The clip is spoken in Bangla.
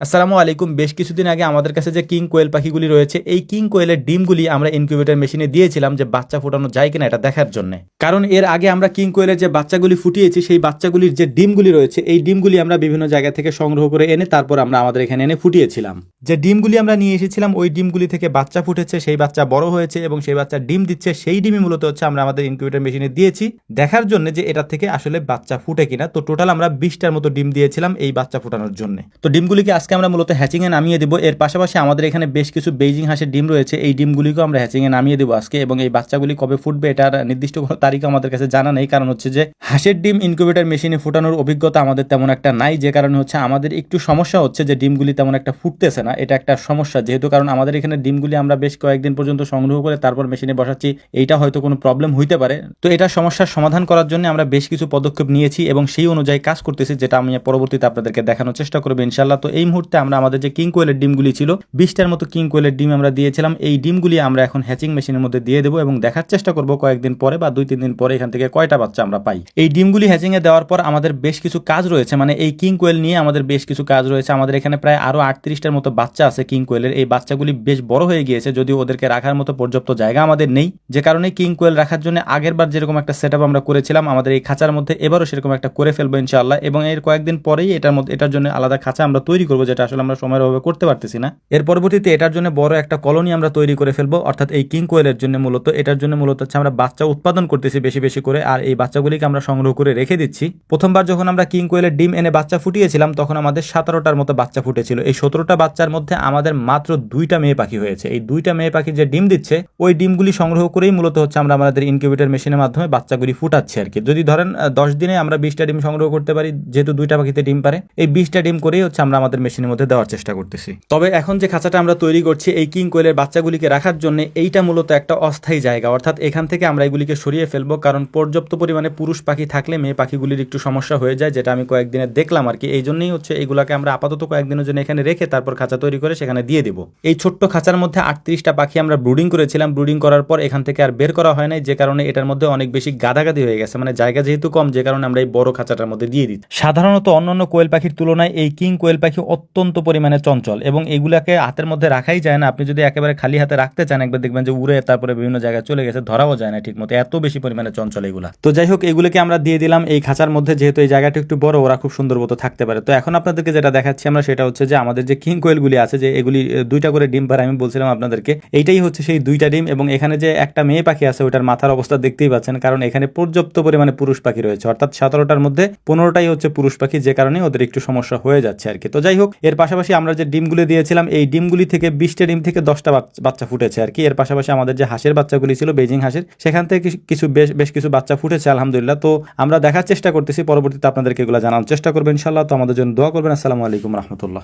আসসালামু আলাইকুম। বেশ কিছুদিন আগে আমাদের কাছে যে কিং কোয়েল পাখিগুলি রয়েছে, এই কিং কোয়েলের ডিমগুলি আমরা ইনকিউবেটর মেশিনে দিয়েছিলাম যে বাচ্চা ফোটানো যায় কিনা এটা দেখার জন্য। কারণ এর আগে আমরা কিং কোয়েলের যে বাচ্চাগুলি ফুটিয়েছি, সেই বাচ্চাগুলির যে ডিমগুলি রয়েছে, এই ডিমগুলি আমরা বিভিন্ন জায়গা থেকে সংগ্রহ করে এনে তারপর আমরা আমাদের এখানে এনে ফুটিয়েছিলাম। যে ডিমগুলি আমরা নিয়ে এসেছিলাম, ওই ডিমগুলি থেকে বাচ্চা ফুটেছে, সেই বাচ্চা বড় হয়েছে এবং সেই বাচ্চা ডিম দিচ্ছে। সেই ডিমই মূলত হচ্ছে আমরা আমাদের ইনকিউবেটর মেশিনে দিয়েছি দেখার জন্য যে এটা থেকে আসলে বাচ্চা ফুটে কিনা। তো টোটাল আমরা 20টার মতো ডিম দিয়েছিলাম এই বাচ্চা ফুটানোর জন্য। তো ডিমগুলিকে আজকে আমরা মূলত হ্যাচিং এ নামিয়ে দেবো। এর পাশাপাশি আমাদের এখানে বেশ কিছু বেইজিং হাঁসের ডিম রয়েছে, এই ডিমগুলিকেও আমরা হ্যাচিং এ নামিয়ে দেবো আজকে। এবং এই বাচ্চাগুলি কবে ফুটবে এটার নির্দিষ্ট কোনো তারিখ আমাদের কাছে জানা নেই, কারণ হচ্ছে যে হাঁসের ডিম ইনকিউবেটর মেশিনে ফুটানোর অভিজ্ঞতা আমাদের তেমন একটা নাই, যে কারণে হচ্ছে আমাদের একটু সমস্যা হচ্ছে যে ডিমগুলি তেমন একটা ফুটতেছে না। এটা একটা সমস্যা, যেহেতু কারণ আমাদের এখানে ডিমগুলি আমরা বেশ কয়েকদিন পর্যন্ত সংগ্রহ করে তারপর মেশিনে বসাচ্ছি, এইটা হয়তো কোনো প্রবলেম হইতে পারে। তো এটা সমস্যার সমাধান করার জন্য আমরা বেশ কিছু পদক্ষেপ নিয়েছি এবং সেই অনুযায়ী কাজ করতেছি, যেটা আমি পরবর্তীতে আপনাদেরকে দেখানোর চেষ্টা করবো ইনশাল্লাহ। তো এই মুহূর্তে আমরা আমাদের যে কিং কোয়েলের ডিমগুলি ছিল, 20টার মতো কিং কোয়েলের ডিম আমরা দিয়েছিলাম, এই ডিমগুলি আমরা এখন হ্যাচিং মেশিনের মধ্যে দিয়ে দেবো এবং দেখার চেষ্টা করবো কয়েকদিন পরে বা 2-3 দিন পরে এখান থেকে কয়টা বাচ্চা আমরা পাই। এই ডিমগুলি হ্যাচিং এ দেওয়ার পর আমাদের বেশ কিছু কাজ রয়েছে, মানে এই কিং কোয়েল নিয়ে আমাদের বেশ কিছু কাজ রয়েছে। আমাদের এখানে প্রায় আরো 38টার মতো বাচ্চা আছে কিং কোয়েলের। এই বাচ্চাগুলি বেশ বড় হয়ে গিয়েছে, যদিও ওদেরকে রাখার মতো পর্যাপ্ত জায়গা আমাদের নেই, যে কারণে কিং কোয়েল রাখার জন্য আগের বার যেরকম একটা সেটআপ আমরা করেছিলাম আমাদের এই খাঁচার মধ্যে, এবারও সেরকম একটা করে ফেলবো ইনশাআল্লাহ। এবং এর কয়েকদিন পরেই এটার জন্য আলাদা খাঁচা আমরা তৈরি করবো, যেটা আসলে আমরা সময়ের অভাবে করতে পারতেছি না। এর পরবর্তীতে এটার জন্য বড় একটা কলোনি আমরা তৈরি করে ফেলবো, অর্থাৎ এই কিং কোয়েলের জন্য মূলত এটার জন্য মূলত হচ্ছে আমরা বাচ্চা উৎপাদন করতেছি বেশি বেশি করে, আর এই বাচ্চাগুলিকে আমরা সংগ্রহ করে রেখে দিচ্ছি। প্রথমবার যখন আমরা কিং কোয়েলের ডিম এনে বাচ্চা ফুটিয়েছিলাম, তখন আমাদের 17টার মতো বাচ্চা ফুটেছিল। এই 17টা বাচ্চার মধ্যে আমাদের মাত্র 2টা মেয়ে পাখি হয়েছে। এই 2টা মেয়ে পাখি যে ডিম দিচ্ছে, ওই ডিমগুলি সংগ্রহ করেই মূলত হচ্ছে আমরা আমাদের ইনকিউবেটর মেশিনের মাধ্যমে বাচ্চাগুলি ফুটাচ্ছি আর কি। যদি ধরেন 10 দিনে আমরা 20টা ডিম সংগ্রহ করতে পারি, যেহেতু 2টা পাখিতে ডিম পারে, এই 20টা ডিম করেই হচ্ছে আমরা আমাদের মেশিনের মধ্যে দেওয়ার চেষ্টা করতেছি। তবে এখন যে খাঁচাটা আমরা তৈরি করছি এই কিং কোয়েলের বাচ্চাগুলিকে রাখার জন্য, এইটা মূলত একটা অস্থায়ী জায়গা, অর্থাৎ এখান থেকে আমরা এগুলিকে সরিয়ে ফেলবো, কারণ পর্যাপ্ত পরিমাণে পুরুষ পাখি থাকলে মেয়ে পাখিগুলির একটু সমস্যা হয়ে যায়, যেটা আমি কয়েকদিনে দেখলাম আর কি। এই জন্যই হচ্ছে এগুলাকে আমরা আপাতত কয়েকদিনের জন্য এখানে রেখে তারপর খাঁচা তৈরি করে সেখানে দিয়ে দিব। এই ছোট্ট খাঁচার মধ্যে 38টা পাখি আমরা ব্রুডিং করেছিলাম। ব্রুডিং করার পর এখান থেকে আর বের করা হয় নাই, যে কারণে এটার মধ্যে অনেক বেশি গাদাগাদি হয়ে গেছে, মানে জায়গা যেহেতু কম, যে কারণে আমরা এই বড় খাঁচাটার মধ্যে দিয়ে দিই। সাধারণত অন্যান্য কোয়েল পাখির তুলনায় এই কিং কোয়েল পাখি অত্যন্ত পরিমাণে চঞ্চল এবং এগুলাকে হাতের মধ্যে রাখাই যায় না। আপনি যদি একেবারে খালি হাতে রাখতে চান, একবার দেখবেন যে উড়ে তারপরে বিভিন্ন জায়গায় চলে গেছে, ধরাও যায় না ঠিক মতো, এত বেশি পরিমাণে চঞ্চল এগুলা। তো যাই হোক, এগুলোকে আমরা দিয়ে দিলাম এই খাঁচার মধ্যে, যেহেতু এই জায়গাটা একটু বড়, ওরা খুব সুন্দর মতো থাকতে পারে। তো এখন আপনাদেরকে যেটা দেখাচ্ছি আমরা, সেটা হচ্ছে যে আমাদের যে কিং কোয়েলগুলি আছে, যে এগুলি 2টা করে ডিম পারে, আমি বলছিলাম আপনাদেরকে, এইটাই হচ্ছে সেই 2টা ডিম। এবং এখানে যে একটা মেয়ে পাখি আছে, ওটার মাথার অবস্থা দেখতেই পাচ্ছেন, কারণ এখানে পর্যাপ্ত পরিমাণে পুরুষ পাখি রয়েছে, অর্থাৎ 17টার মধ্যে 15টাই হচ্ছে পুরুষ পাখি, যে কারণে ওদের একটু সমস্যা হয়ে যাচ্ছে আর কি। তো যাই হোক, এর পাশাপাশি আমরা যে ডিমগুলি দিয়েছিলাম, এই ডিমগুলি থেকে 20টা ডিম থেকে 10টা বাচ্চা ফুটেছে আর কি। এর পাশাপাশি আমাদের যে হাঁসের বাচ্চাগুলি ছিল বেজিং হাঁসের, সেখান থেকে বেশ কিছু বাচ্চা ফুটেছে আলহামদুলিল্লাহ। তো আমরা দেখার চেষ্টা করতেছি, পরবর্তীতে আপনাদেরকে এগুলো জানানোর চেষ্টা করবেন ইনশাআল্লাহ। তো আমাদের জন্য দোয়া করবেন। আসসালামু আলাইকুম রহমতুল্লাহ।